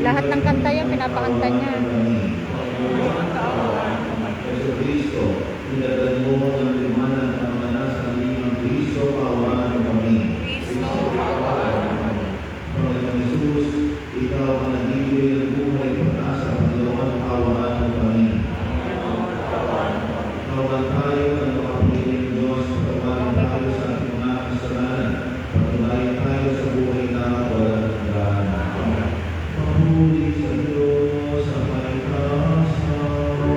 Lahat ng kanta yan, pinapakanta niya. Kristo, tinatad mo ng limanan ang manas ng iyong Kristo, kaawaan mo kami. Panginoon Jesus, ikaw ang nagbibigay ng buhay pag-asa, Panginoon, kaawaan mo kami. Kaawaan tayo ng makapiling Diyos, pagkawalan tayo sa ating mga kasalanan, patunayan tayo sa buhay na walang hanggan. Pahuli sa Diyos sa may kasawa.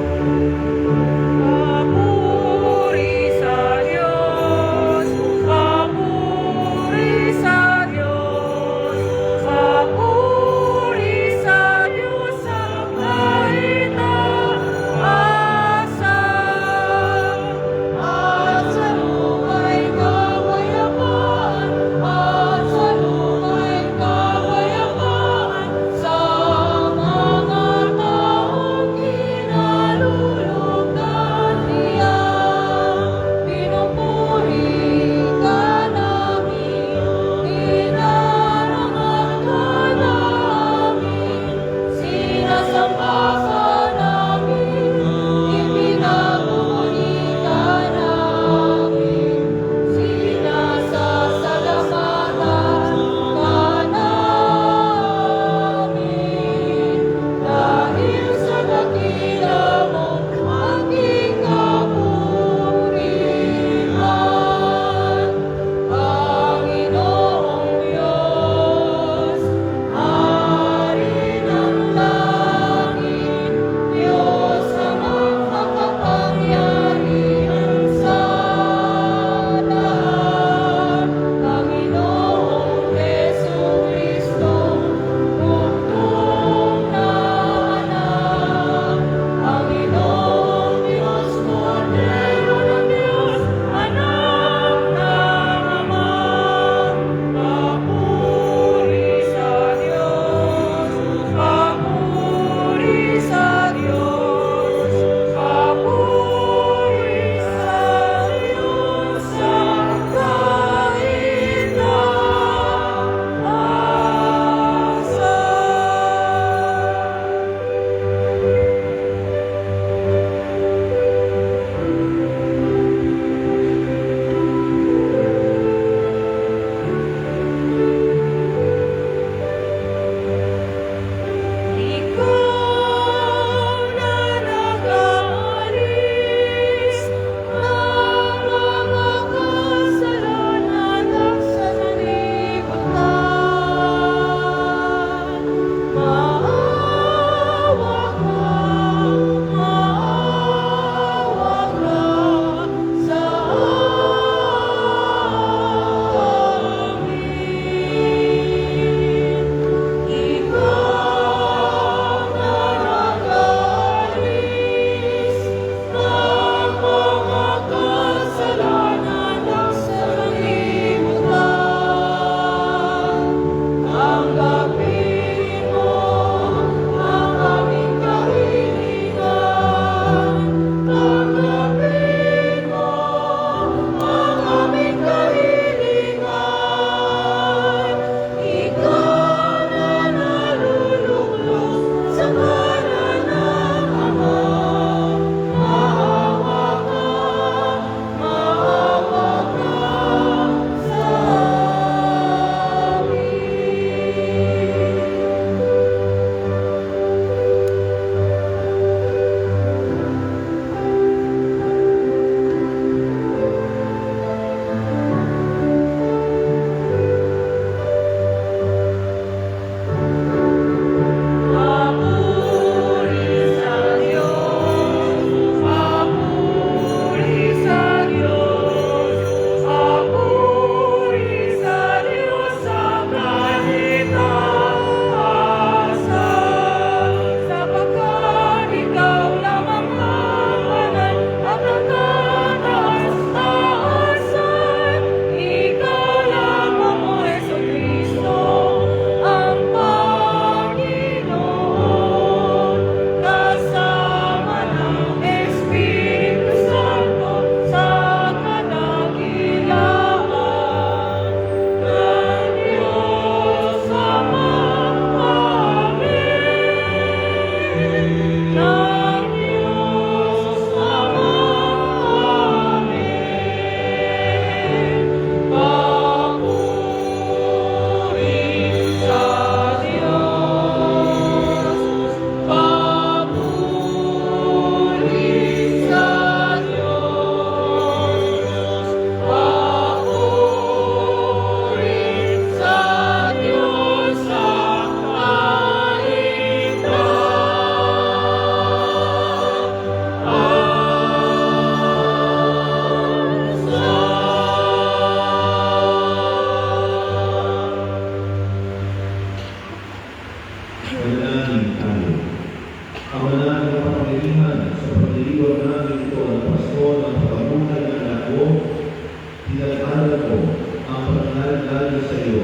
mo ang paglalalo sa iyo.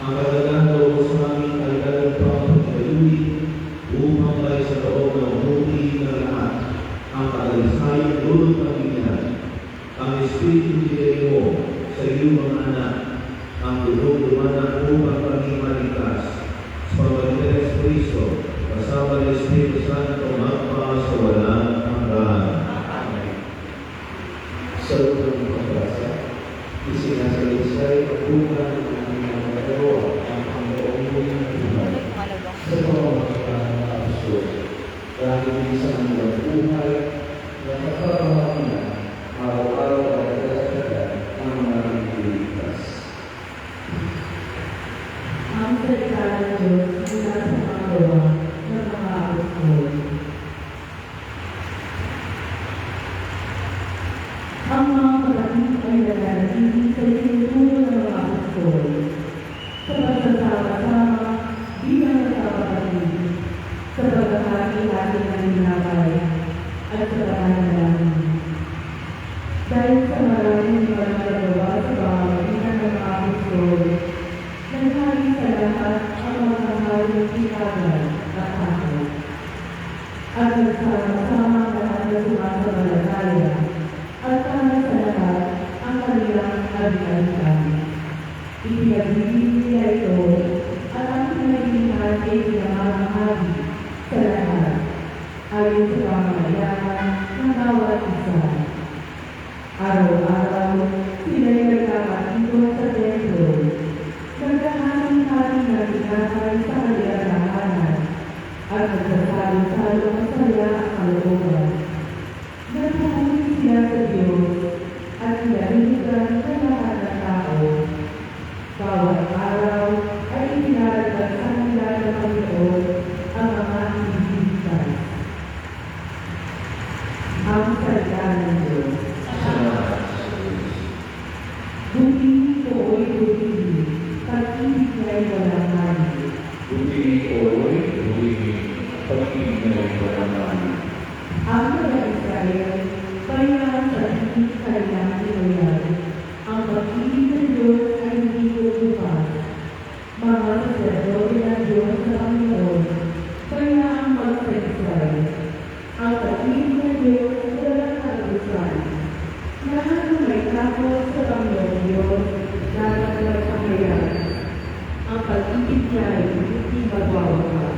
Ang kagagano sa aming kagagano pang pagkaluwi upang tayo sa loob ng huli ng lahat ang kaalisayang dulot ng pagigyan. Ang Espiritu Diyos mo sa iyong mga anak ang dumanak upang maging maligtas sa pamagitan ng Kristo kasama ng Espiritu Santo magpa sa walang hanggan. Sa unang pagbasa, isinasalisay ang bukan ng aming mga nagawa ang Panginoong muling buhay sa pamamagitan ng apostol dahil sa kanilang buhay na kaparamangan araw-araw ay kasagad ang mga nililigtas. Ang salita ng Diyos mula sa mga gawa ng mga apostol. Ang mga kapatid ay nananatili sa tinuturo ng mga apostol sa pagsasama-sama bilang magkakapatid, sa paghahati-hati ng ginagay at sa pananalangin. Dahil sa maraming mga nagawa sa pamamagitan ng mga apostol, naghari sa lahat ang mga haring itagal at takot. At nagsama-sama ang lahat na sumasamalaya at para sa lahat ang kanilang kaligtasan. Ipinagbibigay nila ito at ang pinagbihan ay pinamamahagi sa lahat ayon sa pangangailangan ng bawat isa. Araw-araw, sila'y nagkakatito sa templo, nagkaharing-haring na tinatay sa kanilang tahanan at nagsasalo-salo ang saya ang kalooban. Nagpapalagay sila sa Diyos at pinahiligan sa lahat ng tao. Bawat araw ay ipinaragdag sa kanila ng Panginoon ang mga iniligtas. Ang salita ng Diyos. Bumili ko o'y bumili, pag-ibig na'y walang mali. Bumili ko'y bumili, pag-ibig na'y walang mali. Ang mga Israel, kaya sa higit kanilang tinuyag, ang pag-ibig ng Diyos ay hindi bubukas. Mga sacerdote ng Diyos sa Panginoon, kaya ang magsaysay. Ang pag-ibig ng Diyos ay walang kalusan. Lahat ng may takot sa Panginoon Diyos, lahat ng may pangyayari. Ang pag-ibig niya ay hindi magwawakas.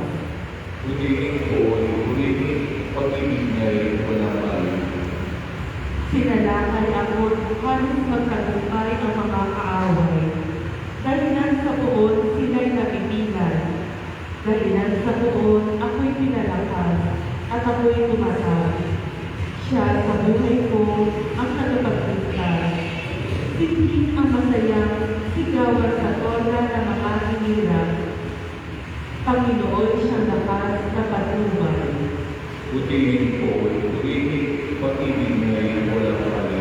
Bumili ko'y bumili, pag-ibig na'y walang mali. Sinalakay ako halos magtagumpay ang mga kaaway. Dahilan sa poon sila'y nabibilan. Dahilan sa poon ako'y pinalakas at ako'y tumatag. Siya sa buhay ko ang tagapagligtas. Hindi ang masayang sigawan sa torna ng mga hinirap. Panginoon siyang lakas na patnubay. Bumili ko'y bumili, pag-ibig na'y walang mali.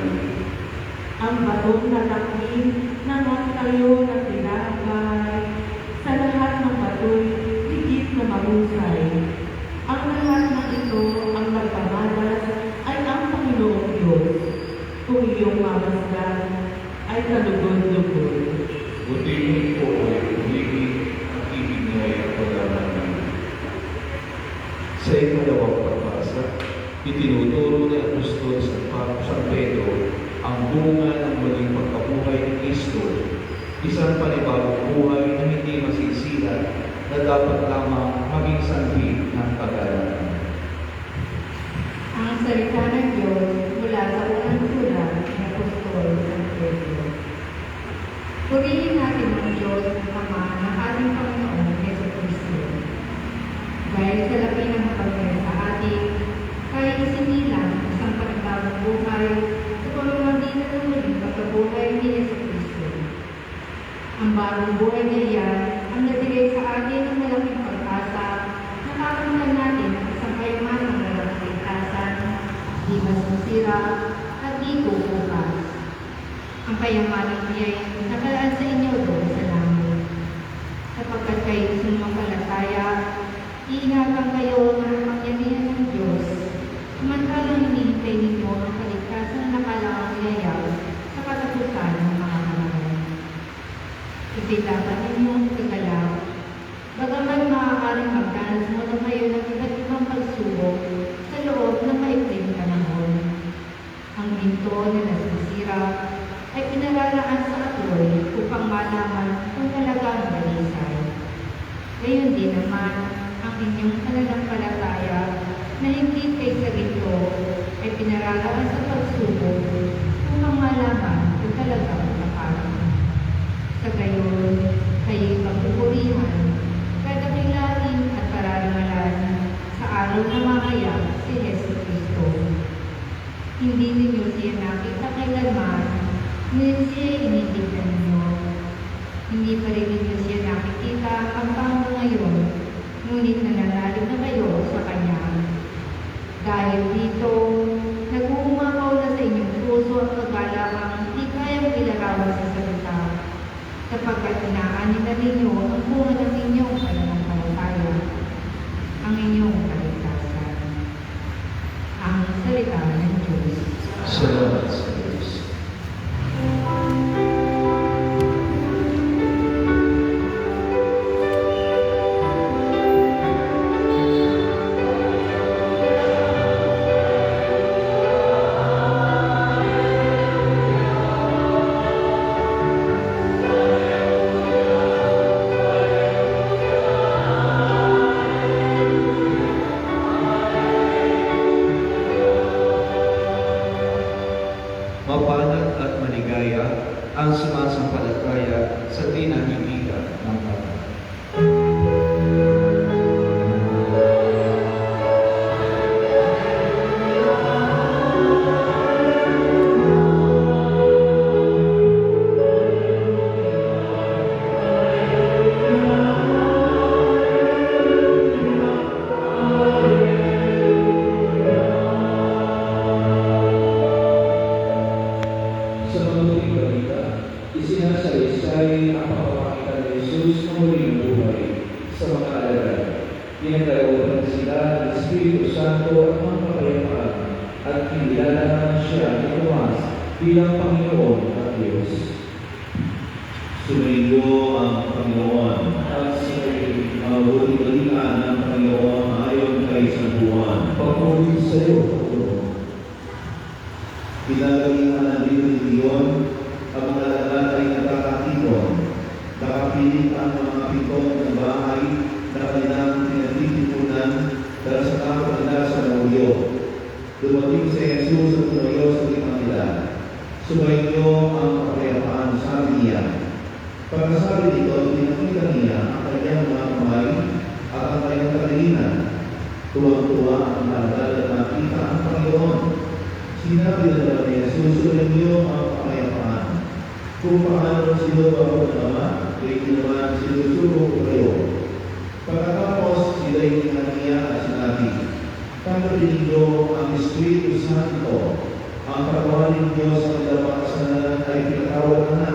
Ang batong natakin na tayo na tinapay. Sa lahat ng bato'y higit na mahusay. Ang lahat ng ito ang nagpamalas ay ang Panginoong Diyos. Kung iyong mamasdan ay kalugod-lugod. Bumili ko'y bumili, pag-ibig na'y walang mali. Sa ikalawang pagbasa, itinuturo ni Apostol San Pedro ang bunga ng maging pagkabuhay ni Kristo, isang panibagong buhay na hindi masisilat na dapat lamang maging sanhi ng pag-aaral. Ang salita ng Diyos mula sa unang sulat ni Apostol San Pedro. Purihin natin ang Diyos Ama ng ating Panginoon Jesucristo. Dahil sa labi ng kapagay sa atin, kaya isinilang isang panibagong buhay sa pamamagitan ng muling pagkabuhay ni Jesucristo. Ang bagong buhay na iyan ang nagbigay sa atin ng malaking pag-asa na kakamtan natin ang isang kayamanang kaligtasan, di masisira at di bubukas. Ang kayamanang iyan nakalaan sa inyo doon sa langit. Sapagkat kayo sumampalataya, iingatan kayo ng kapangyarihan ng Diyos, samantalang hinihintay ninyo ang kaligtasan na kalaang yayag sa katapusan ng mga kailangan ninyong kagalaw. Bagaman maaaring magdanas muna kayo ng iba't ibang pagsubok sa loob ng maikling panahon. Ang ginto na nasisira ay pinararaan sa atoy upang malaman kung talagang dalisay. Gayon din naman ang inyong pananampalataya na hindi kaysa ginto ay pinararaan sa pagsubok upang malaman kung talagang tapat. Sa gayon, kayo'y pagpupurihan, kadakilain at pararangalan sa araw na mamaya si Yesu Cristo. Hindi ninyo siya nakita kailanman, ngunit siya initignan ninyo. Hindi pa rin ninyo siya nakikita hanggang ngayon, ngunit nananalig na kayo sa Kanya. Dahil dito, nag-uumapaw na sa inyong puso at paggalakang hindi kayang ilarawan sa salita, sapagkat inaanin na ninyo ang bunga ng inyong pananampalataya, ang inyong kaligtasan. Ang salita ng Diyos. Salamat sa Diyos. Mapalad at maligaya ang sumasampalataya sa tinahimikan ng Bata. Sa mabuting balita, isinasalaysay ang pagpapakita ni Jesus ng muling buhay sa mga alagad. Pinagkalooban sila ng Espiritu Santo at mga kapayapaan at kinilala siya ni Tomas bilang Panginoon at Diyos. Sumainyo ang Panginoon. At sinabi, Ang mabuting balita ng Panginoon ayon kay San Juan. pagpuli sa iyo, Panginoon. Pinagalingan ng Biblia ang mga alagad ay nakakatipon. Nakapilit ang mga pitong ng bahay na kanilang pinagtitipunan dahil sa takot nila sa nauyo. Dumating si Jesus at tumayo sa limang nila. Sumainyo ang kapayapaan, sabi niya. Pagkasabi dito, pinakita niya ang kanyang mga kamay at ang kanyang kalingan. Tuwang-tuwa ang alagad at nakita ang Panginoon. Sinabi na ni Jesus, sumainyo ang kapayapaan. Kung paano sinubo ako ng Ama, kayo naman sinusubo ko kayo. Pagkatapos, sila'y niya at sinabi, tanggapin ninyo ang Espiritu Santo. Ang patawarin niyo sa kanilang kasalanan ay pinatawad na.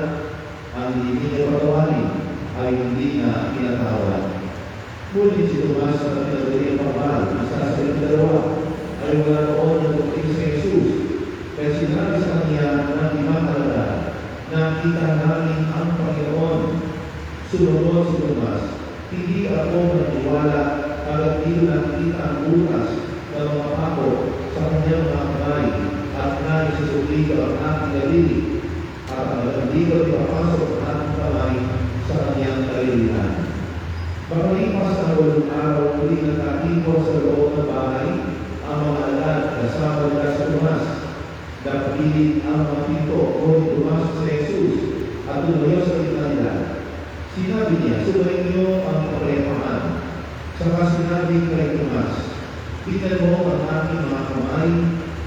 Ang hindi niyo patawarin ay hindi na pinatawad. Ngunit si Tomas na pinagawin ang pagmahal, isa sa dalawa, ay wala noon na dumating sa Jesus. Kaya sinabi sa kanya ng limang alagad, nakita namin ang Panginoon. Sumunod si Tomas, hindi ako maniwala hanggang di nakita ang butas ng mga pako sa kanyang mga kamay at nais sa subligo ang aking daliri at hanggang di ko ipapasok ang aking kamay sa kanyang kalilihan. Pagkalipas ang 8 araw, muli nagkatipon sa loob ng bahay ang mga alagad kasama nila sa Tomas. Napilit ang mga pinto kung tumasok sa Jesus at tumayo sa gitna nila. Sinabi niya, sumainyo ang kapayapaan. Saka sinabi kay Tomas, tingnan mo ang aking mga kamay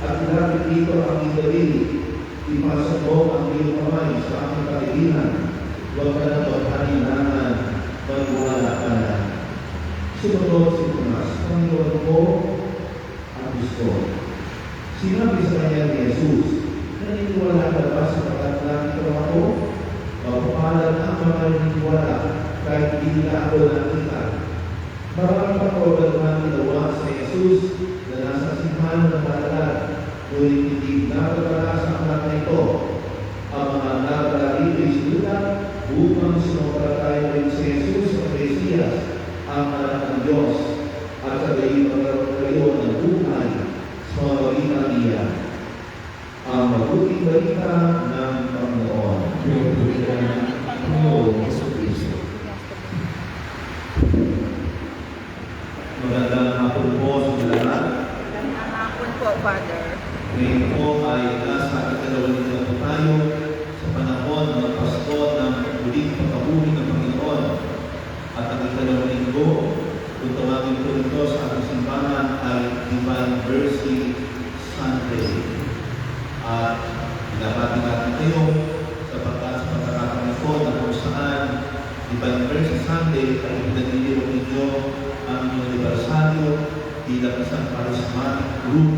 at ilapit dito ang iyong daliri. Ipasok mo ang iyong kamay sa aking kalilihan. Huwag ka na maghaninangan, maniwala ka na. Sumunod si Tomas, Panginoon ko at Gusto. Sinabi sa kanya ni Jesus, naniniwala ka ba sa pagkakilala ko ako? Mapapalad ang mga naniniwala kahit hindi nila ako nakita. Maraming pagkawalan na ginawa sa Jesus na nasa simbahan ng alagad, ngunit hindi nakakala sa anak na ito. Ang mga nakakala rito ay sinulat upang sumampalataya rin si Jesus sa Mesiyas, ang anak ng Diyos, at sa gayon magkaroon kayo ng buhay sa mga balita niya. Ang mabuting balita ng Panginoon. Magandang hapon po sa lahat. Magandang hapon po, Father. Ngayon po ay nasa ikalawang na po tayo sa panahon ng Pasko ng muling pagkabuhi ng Panginoon. At ang ikalawang linggo, kung tawagin po ito sa ating simbahan ay Divine Mercy Sunday. At pinabati natin kayo sapagkat sa pagkakataon ito na kung saan Divine Mercy Sunday ay pinagdiriwang ninyo ang inyong anibersaryo bilang isang charismatic group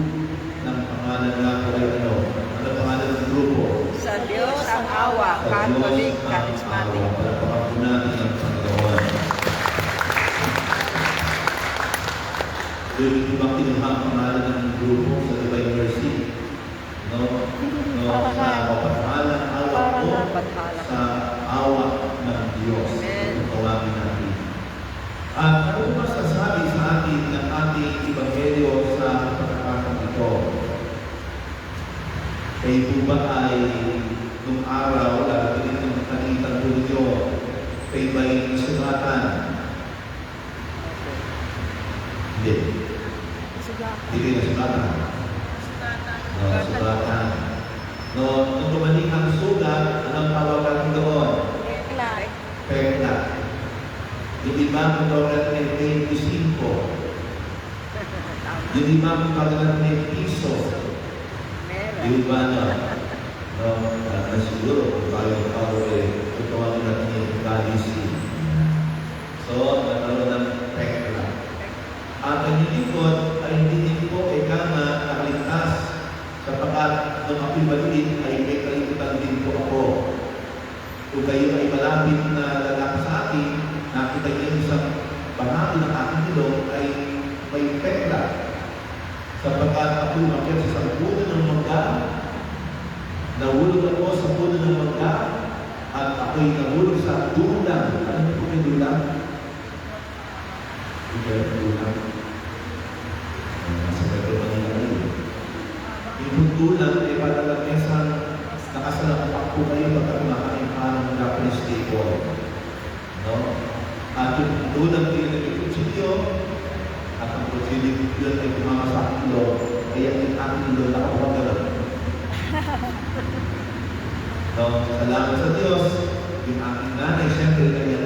ng pangalan na po ay ano? Ano pangalan ng grupo? Sa Diyos ang awa, Catholic, Charismatic. Palakpakan po natin ang Panginoon. Doon yung ibang kinuha ang pangalan ng grupo sa Divine Mercy. No? Sa mapagpahalang awa po sa awa ng Diyos. Amen. Ang tawagin natin. At ano po masasabi sa atin ng ating Ebanghelyo sa pagkakataon ito? Kayo po ba ay nung araw, lalagin ng kanitan po ninyo, kayo ba ay nasugatan? Hindi. Hindi kayo nasugatan. Nasugatan. Nung dumating ang sugat, anong tawagan doon? Pekla. Yung limang dolar na 25. Yung limang dolar na piso. Yung iba na. Na siguro, kung tayo tutawagin natin yung galisi. So, nagkaroon ng pekla. At ang lingkod ay hindi din po ikama nakaligtas sapagkat nung ako'y maliit ay may kalikutan din po ako. Kung kayo ay malapit na lalaki sa akin, nakita niyo isang bahagi ng aking ilong ay may pekla. Sapagkat ako umakyat sa isang puno ng mangga, nahulog ako sa puno ng mangga, at ako'y nahulog sa dulang. Ano po yung dulang? Yung dulang. Sa Pedro Manila yun. Yung dulang ay parang isang nakasalapak po kayo pagka kumakain ka ng Japanese table. No? At yung dulang pinag-kutsilyo, at ang kutsilyo yun ay kumama sa aking ilo, kaya yung aking ilo nakapagagala. No? Salamat sa Diyos, yung aking nanay, siyempre kaya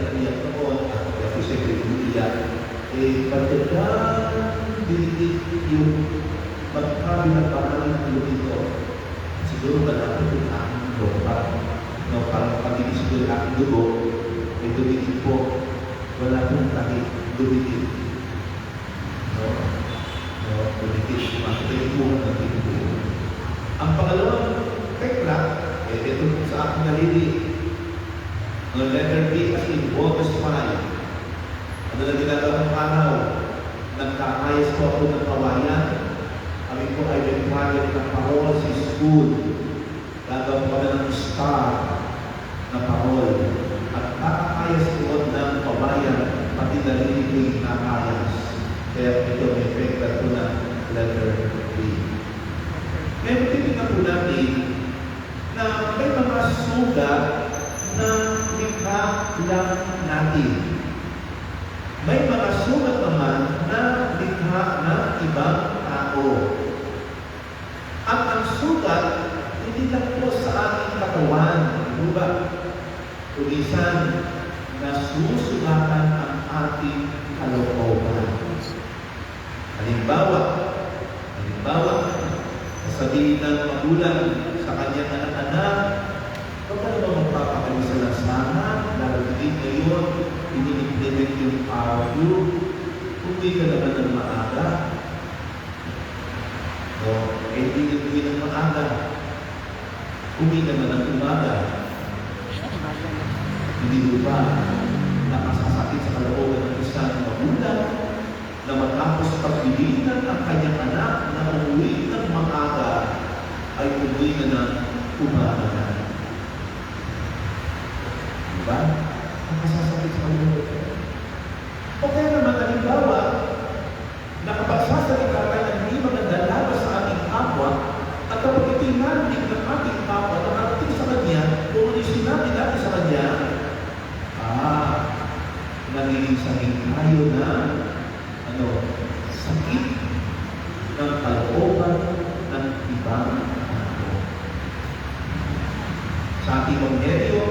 noon, at ako siyempre umiiyak, pagdagang dinigit yung magkabilang parang ng ilo dito. Siguro ba natin yung aking ilo, parang pagiging siguro yung aking dugo, may dumigit po. Wala pong kahit dumigit. Dumigit. Makita yung buwan ng tingin. Ang pangalawang pekla, ito po sa aking nalili. Ang letter B as in August 5. Ano na ginagawang araw? Nagkakayas po ako ng kawayan. Kami po ay nagpagod ng parol sa school. Gagawin ko na ng star na parol. At kakayas ko ng kawayan, pati nalili ko yung nakayas. Kaya ito may pekla po na letter B. Ngayon, titignan po natin na may mga sugat na likha lang natin. May mga sugat naman na likha ng ibang tao. At ang sugat, hindi lang po sa ating katawan. Ano ba? Tulisan, nasusugatan ang ating kalooban. Halimbawa, sabihin ng magulang sa kanyang anak-anak, huwag ka naman magpapakalisa ng sana, darating ngayon, ini-implement yung RU, uwi ka naman ng maaga. Hindi ka uwi ng maaga. Uwi naman ng umaga. Hindi mo ba nakasasakit sa kalooban ng isang magulang na matapos pagbilitan ang kanyang anak na umuwi ng maaga ay umuwi na ng umaga na. Diba? Nakasasakit sa kaluluwa. O kaya naman, halimbawa, nakapagsasalita tayo ng hindi maganda laban sa ating kapwa, at kapag ito'y narinig ng ating kapwa na narating sa kanya, kung ano sinabi natin sa kanya, nagiging tayo na sakit ng kalooban ng ibang tao. Sa ating Evangelyo,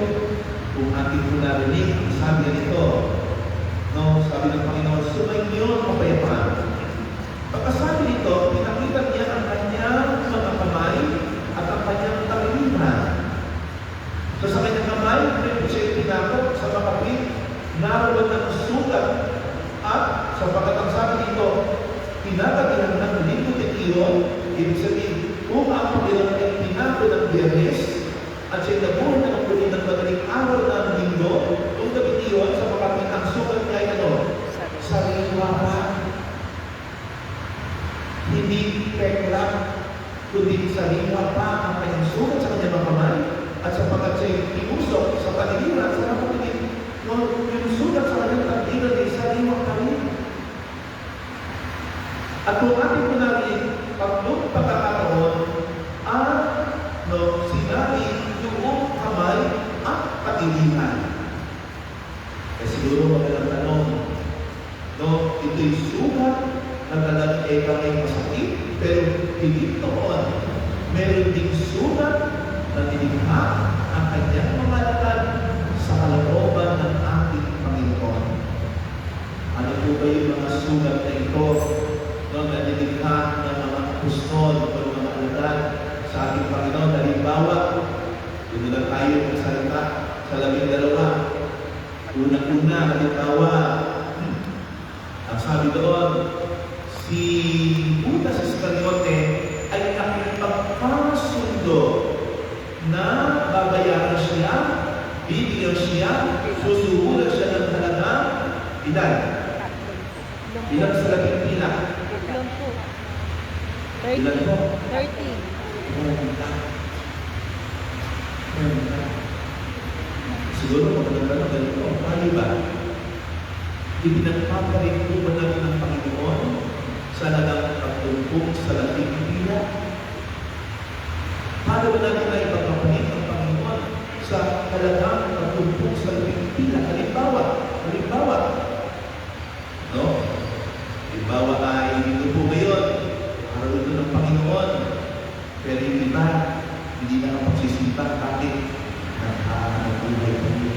kung ating po narinig, ang sabi nito, sabi ng Panginoon, sumainyo ang kapayapaan. Pagkasabi nito, pinakita niya ang kanyang mga kamay at ang kanyang tangilihan. So sa kanyang kamay, may siya tinakot sa makapit, naroon ng sugat at sapagkat ang sabi dito, pinatagihan ng lingkod at iyon, ibig sabihin, kung ang Panginoon ay pinako ng Biyernes at siya'y nabuhay na ng kulit ng madaling araw ng linggo, kung gabi iyon, sapagkat ang sugat niya ay sariwa pa. Hindi pekla, kundi sariwa pa ang kanyang sugat sa kanyang mga kamay at sapagkat siya'y tinusok sa paniliran sa mga kapatid, yung sugat sa kanyang tangiliran ay sariwa pa rin. At kung ating punarinig, tatlong pagkakataon, sinabi yung kamay at tangiliran. Eh siguro magandang tanong, ito'y sugat na talagang ay masakit, pero hindi noon, meron ding sugat na nilikha ang kanyang mga lakad sa kalooban ng ating Panginoon. Ano po ba yung mga sugat na ito na nilikha ng mga apostol o mga alagad sa ating Panginoon? Halimbawa, doon lang tayo magsalita sa 12. Unang-una, halimbawa, ang sabi doon, si Judas Iscariote ay nakipagpapasundo na babayaran siya, bibigyan siya, susuhulan siya ng halagang ilan? Ilang sa labing pila? Ilan po? 30. Siguro magandang ganito. Paano ba? Ipinagpapalit po ba natin ng Panginoon sa halagang pagtumpok sa labing pila? Paano ba natin na ipagpapalit ng Panginoon sa halagang pagtumpok sa labing pila? Halimbawa ay dito po ngayon, araw ito ng Panginoon, pero yung iba, hindi na ang pagsisimba, bakit? Nagkakabuhay pa rin.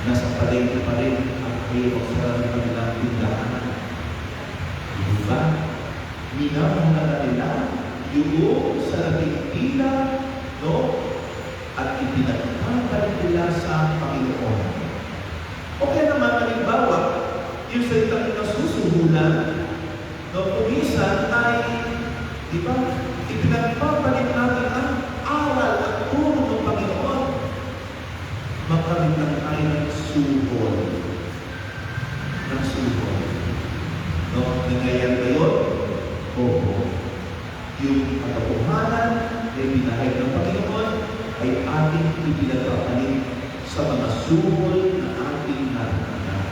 Nasa palengke pa rin ang kayo sa kanilang tindahan. Diba? Minamahal nila yung sa labing pila, at ipinagpapalit nila sa Panginoon. Okay naman, halimbawa, yung salitang nasusuhulan, kumisan ay, di ba, ipinagpapalit natin ang aral at turo ng Panginoon. Makamit lang tayo ng suhol. Ng suhol. Nangyayari ba yun? Oo. Yung katotohanan na ibinahayag ng Panginoon ay ating ipinagpapalit sa mga suhol na ating naranasan.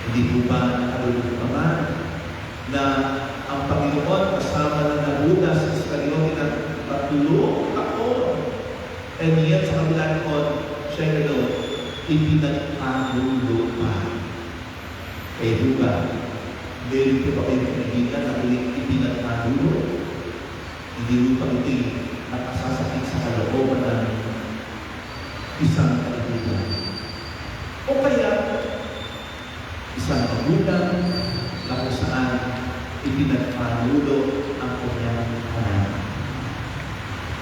Hindi po ba nakalulog naman na ang Panginoon kasama ng Judas Iscariote na 3 taon. And yet sa kabilang taon, siya ipinagpagulo pa. Kaya po ba, meron po ba kayo nakikita na ipinagpagulo? Hindi po ba ito'y nakasasakit sa kalooban ng isang kaibigan? O kaya, isang magulang na kung saan ipinagpagulo ang kanyang anak.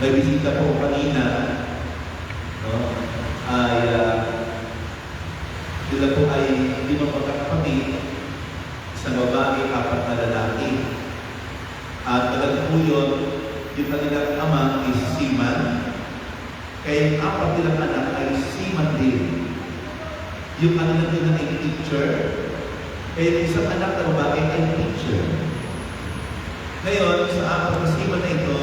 May bisita po kanina, sila po ay 5 magkakapatid, isang babae, 4 na lalaki. At talagang po yun, yung kanilang ama ay seaman, kaya yung 4 nilang anak ay seaman din. Yung kanilang ina ay teacher, kaya yung isang anak na babae ay teacher. Ngayon, sa 4 na seaman na ito,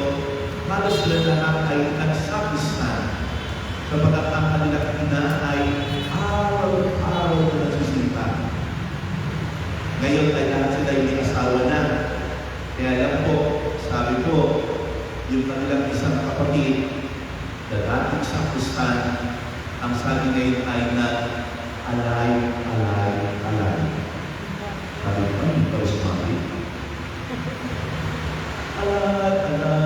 halos sila lahat ay nagsakisan. Kapag ang kanilang ina ay araw-araw na nagsisinta. Ngayon ay lahat sila ay may asawa na. Kaya lang po, sabi po, yung kanilang isang kapatid na dating sakristan, ang sabi ngayon ay na alay. Sabi ko, hindi pa sumabi. Alay. Diba?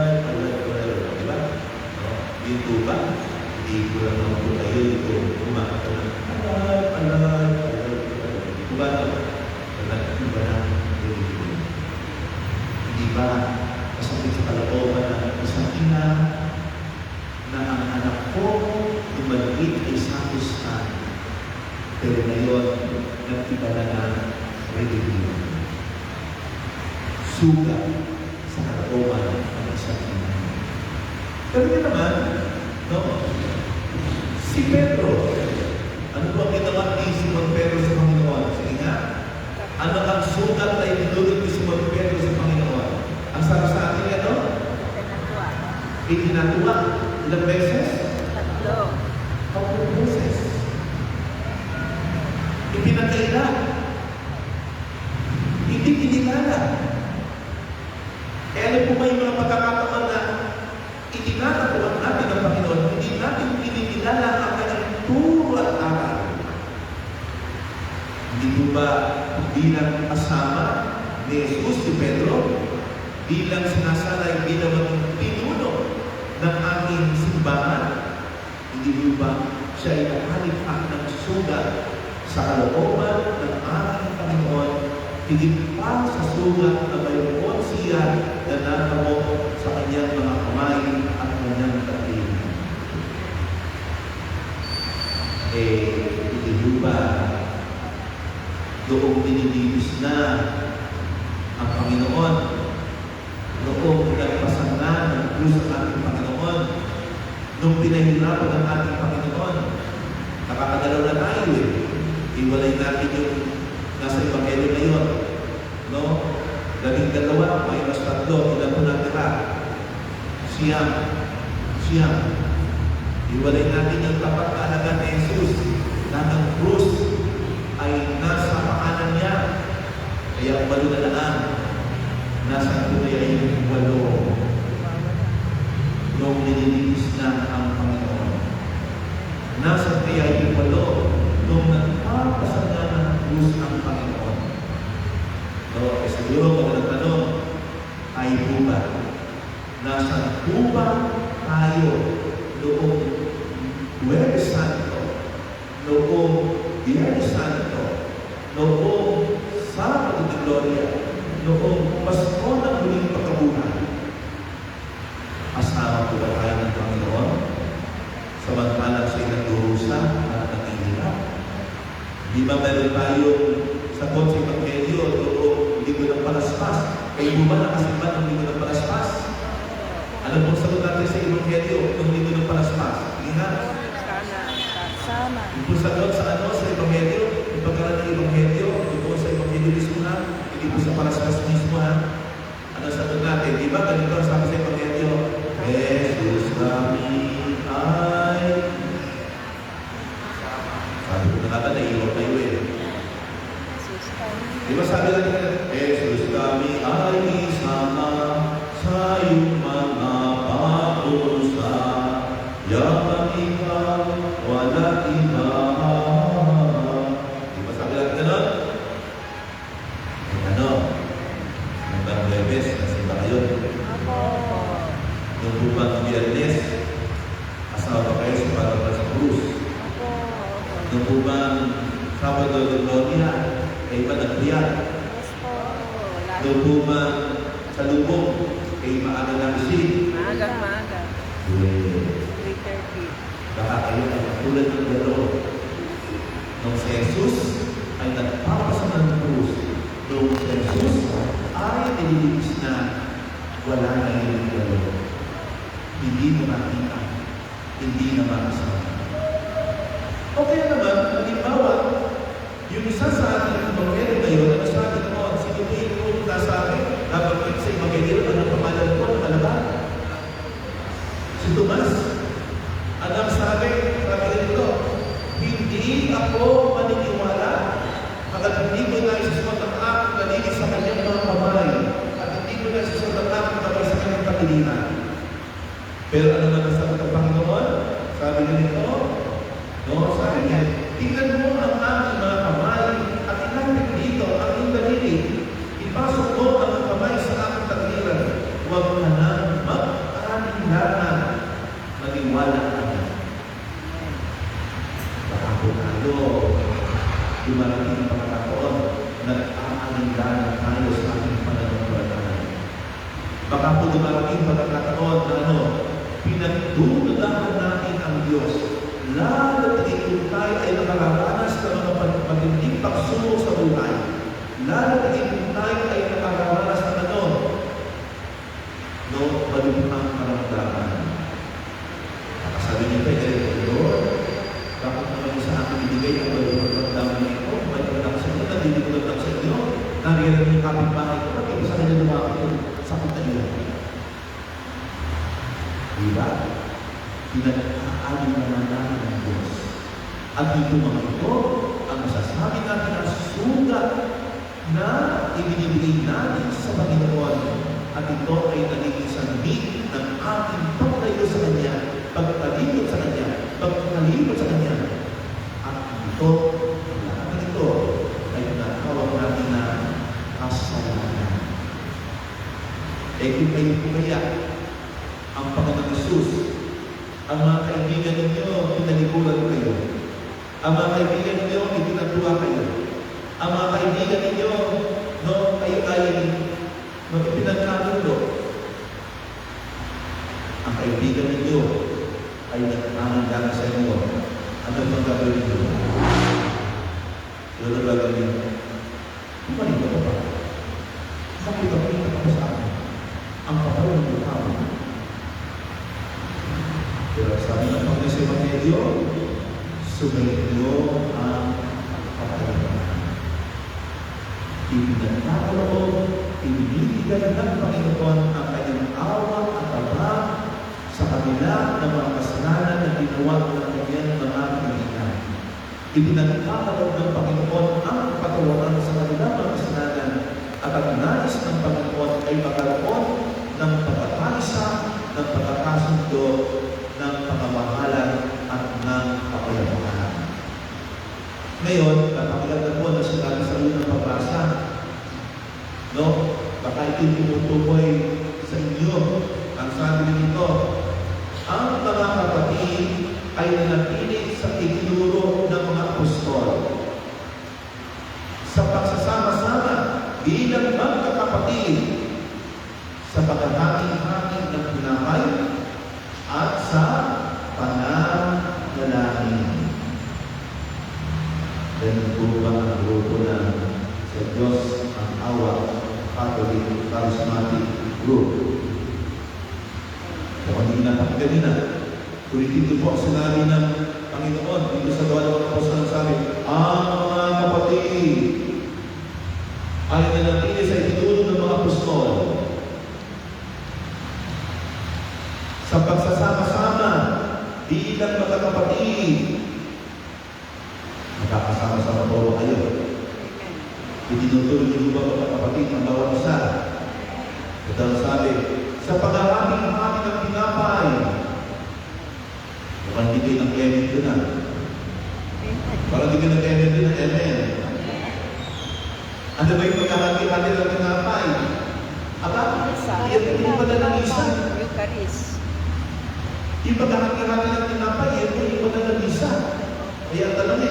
No? Dito ba? Hindi ko lang naman po kayo dito. Alay. Diba? Nag-iba na. Hindi ba? Masakit sa kalooban ng isang ina na ang anak ko lumaliit ay sakristan. Pero ngayon, nag-iba na ng religion. Sugat sa kalooban ng isang ina. Pero yun naman, no? Si Pedro, ano ba ginawa ni Simon Pedro sa Panginoon? Sige nga, ano ang sugat na inulog ni Simon Pedro sa Panginoon? Ang sabi sa atin yan, no? Itinatuwa. Ilang beses? 3 beses. Ipinakaila. Hindi kinikala. Ano po ba yung mga pagkakataon na itinatapuan natin ang Panginoon, hindi natin kinikilala ang kanyang turo at aral? Hindi po ba bilang kasama ni Jesus, si Pedro, bilang sinasalay bilang maging pinuno ng aming simbahan, hindi po ba siya ay nakalikha ng sugat sa kalooban ng aming Panginoon, higit pa sa sugat na mayroon siya na nakamo sa kanyang mga kamay at kanyang tating. Hindi po ba doong dinidibis na ang Panginoon, noong nagpasangan ng krus ng ating Panginoon, nung pinahirapan ng ating Panginoon, nakakagalaw na tayo Iwalay natin yung nasa Ebanghelyo ngayon. No? 12, minus 3, ilan po natira? Siyam. Iwalay natin yung tapat na alaga ni Jesus na ang krus ay nasa paanan niya. Kaya ang 8 na daan, nasa tunay ay 8 nung nililigis na ang Panginoon. Nasa kaya ay 8 nung nagpapasada ng krus ang Panginoon. So, siguro kung nagtanong, ay buba. Nasa buba tayo noong Huwebes Santo, noong Biyernes Santo, noong Sabado de Gloria, noong Pasko ng huling pagkabuhay. Asama po ba tayo ng Panginoon? Samantalang siya'y nagdurusa at naghihirap. Di ba meron tayong sagot sa Ebanghelyo noong Linggo ng Palaspas? Kayo ba nakasimba ng Linggo ng Palaspas? Ano pong sagot natin sa Ebanghelyo noong Linggo ng Palaspas? Ingat. Sana. Yung sagot sa sa Ebanghelyo, yung pagkaroon ng Ebanghelyo, yung po sa Ebanghelyo mismo na, hindi po sa Palaspas mismo ha. Ano sagot natin? Di ba ganito ang sabi sa Ebanghelyo? Jesus kami ay... Sabi ko na kata, naiiwan kayo Di ba sabi natin, Jesus kami ay isama sa iyong mga parusa. Yaman ikaw, wala iba. Di ba sabi natin gano'n? Ano? Hanggang Huwebes, nasimba kayo. Nung bupang Biyernes, asawa kayo sa parapan sa krus. Nung bupang Sabado de Gloria, ay iba nagbiyak. Nung bupang sa lubong, ay maaga na isin. Maaga. 3:30. Baka kayo ay katulad ng galo. Nung si Jesus ay nagpapasa ng krus, nung si Jesus ay nililigis na wala na yung galo. Hindi mo nakita, hindi na makasama. Okay naman, halimbawa, yung isa sa ating Ebanghelyo ngayon, ano sa atin mo, sino po yung pumunta sa akin, dapat sa Ebanghelyo, anong pangalan ko, ano ba? Si Tomas. Ano ang sabi? nito? No, sabi niya, tingnan mo ang aking mga kamay at ilapit dito ang iyong daliri. Ipasok mo ang kamay sa aking tagiran. Huwag ka nang mag-alinlangan. Maniwala ka na. Baka po tayo, dumarating ang pagkakataon, nag-aalinlangan tayo sa ating pananampalataya. Baka po dumarating ang pagkakataon na pinagdududahan natin ang Diyos. Lalo na kung tayo ay nakararanas ng mga matinding pagsubok sa buhay. Lalo na kung tayo ay nakararanas ng malubhang karamdaman. Sabi niya pa, Lord, bakit naman sa akin ibigay ang malubhang karamdaman na ito? Balik ako sa inyo, nandilipod ako sa inyo, nariyan yung kapitbahay ko, bakit sa kanya lumaki yung sakit na iyan? Diba? Pinag-aalim naman natin ng Diyos. At dito mga ito, ang masasabi natin ang sugat na ibinibigay natin sa Panginoon. At ito ay naging sandig ng ating pagtayo sa Kanya, pagtalimot sa Kanya, pagtalimot sa Kanya. At ito, lahat ng ito ay natawag natin na kasalanan. Kung kayo po kaya, ang Panginoon Jesus, ang mga kaibigan ninyo, pinalikuran kayo. Ang mga kaibigan ninyo, itinatuwa kayo. Ang mga kaibigan ninyo, kayo ay ipinagkamundo. Ang kaibigan ninyo ay nagmamanggang sa inyo. Ano ang gagawin ninyo? Ano ang gagawin ninyo? Kumanin ka ba? Bakit ka pa sa akin? Ang kapal ng mukha mo. Pero sabi ng Panginoon sa Evangelyo, sumainyo ang kapayapaan. Ipinagkakaloob, ibinibigay ng Panginoon ang kanyang awa at tabang sa kabila ng mga kasalanan na ginawa ng kanyang mga kaibigan. Ipinagkakaloob ng Panginoon ang patawaran sa kabila ng mga kasalanan at ang nais ng Panginoon ay magkaroon ng pagkakaisa, ng pagkakasundo, ng pagmamahalan at ng kapayapaan. Ngayon, napakaganda po na sinabi sa unang pagbasa. Baka ito'y tumutukoy sa inyo. Ang sabi nito, ang mga kapatid ay nanatili sa itinuro ng mga apostol. Sa pagsasama-sama bilang magkakapatid, sa pagkakating-hating ng pinamay, at sa pananalangin. Ganun po ba ang grupo ng sa Diyos ang awa, Catholic, Charismatic Group? So, kanina, dito po sinabi ng Panginoon, dito sa gawa ng apostol sabi, ang mga kapatid ay nanatili sa itinuro ng mga apostol. Sa pagsasama-sama bilang magkakapatid, magkakasama-sama po kayo. Itinuturo niyo ba magkakapatid ang bawat isa? Ito ang sabi, sa pag-aaming-amin ng tinapay, parang hindi kayo ng-emin doon na. Parang hindi kayo ng-emin doon na, amen. Ano ba yung pagkakati-hati ng tinapay? Aba, hindi pa na ng isa. Eucharist. Yung pagkakati-hati ng tinapay, hindi pa na ng isa. Kaya ang tanong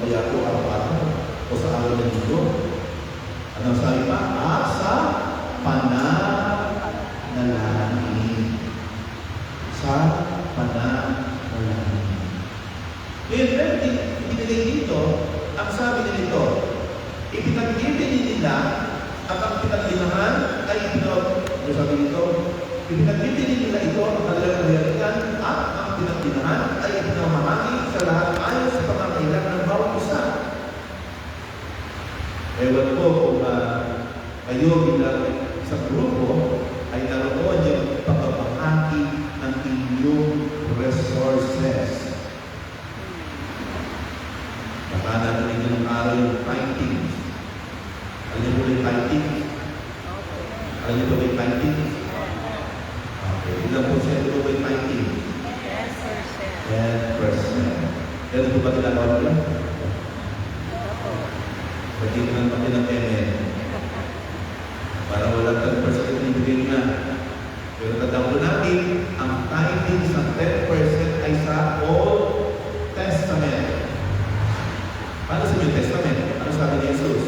kaya ko araw-araw o sa araw ng mundo. Ano sabi pa? Sa pananalangin. Sa pananalangin. Ngayon, ibinigay dito, ang sabi nito, ipinagbibili nila at ang pinaglinahan ay sabi nito, ipinagbibili nila ito ang kanilang realidad at ang pinaglinahan ay ipinamahagi sa lahat ayon sa pangangailangan ng bawat isa. Ewan ko kung kayo bilang isang grupo ay naroon yung pagpapahagi ng inyong resources. Baka natin ng araw yung fighting. Alam niyo ba yung fighting? Alam niyo ba yung fighting? Okay. Ilang porsyento ba yung fighting? 10%. 10%. Yan po ba tinatawag yan? Pagkikinan pati ng 10%. Para walang 10% ibigay na. Pero tandaan ko natin, ang tithing sa 10% ay sa Old Testament. Paano sa New Testament? Ano sabi ni Jesus?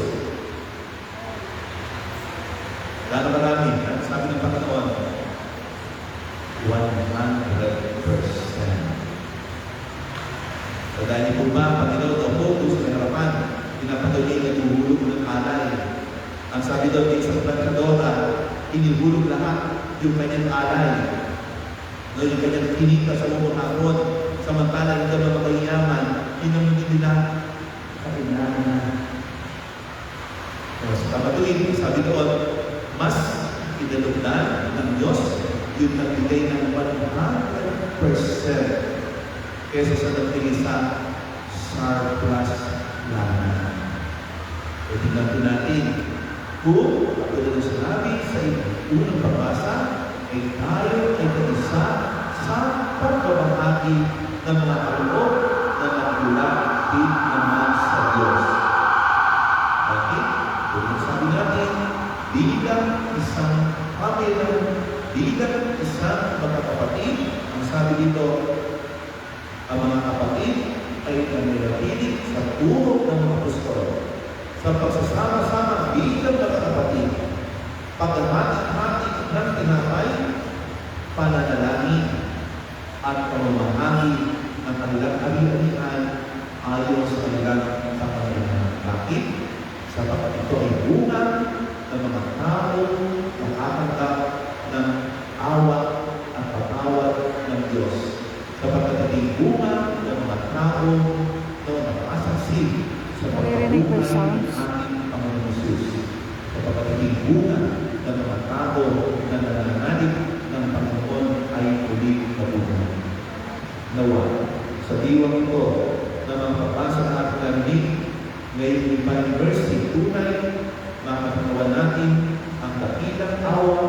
Gano'n marami? Ano sabi ng Panginoon? 100%. Tandaan niyo po ba, Panginoon, ang focus sa harapan, pinapatuloy niya tuhulog ng alay. Ang sabi daw din sa plantadora, inihulog lahat yung kanyang alay. No, yung kanyang kinita sa buong hapon, samantala yung mga mayayaman, yun ang hindi nila kailangan na. So, sa kapatuloy, sabi doon, mas idalugdan ng Diyos yung nagbigay ng 100% kesa sa nagbigay sa surplus lang. So, tingnan po natin kung katulad ng sinabi sa unang pagbasa, ay tayo ay kaisa sa pagbabahagi ng mga kaloob na nagmula din naman sa Diyos. Bakit? Kung sabi natin, bilang isang pamilya, bilang isang magkakapatid, ang sabi dito, ang mga kapatid ay nangyayari sa turo ng mga apostol. Sa pagsasama-sama bilang magkakapatid, paghamati-hati ng tinapay, pananalangin, at pamamahagi ng kanilang ari-arian ayon sa kanilang kapanganahan. Bakit? Sapagkat ito ay bunga ng mga tao nakatanggap ng awa at patawad ng Diyos. Sapagkat ito ay bunga ng mga tao na nakasaksi sa Naririnig ba yung pagkabuhay ng sounds? ating Panginoon Jesus. Sapagkat ito ay bunga ng mga tao na nananalig ng Panginoon ay ulit na bunga. Nawa, sa diwang ito na mga papasa na ating narinig, ngayong Divine Mercy, tunay, makakatawa natin ang dakilang awa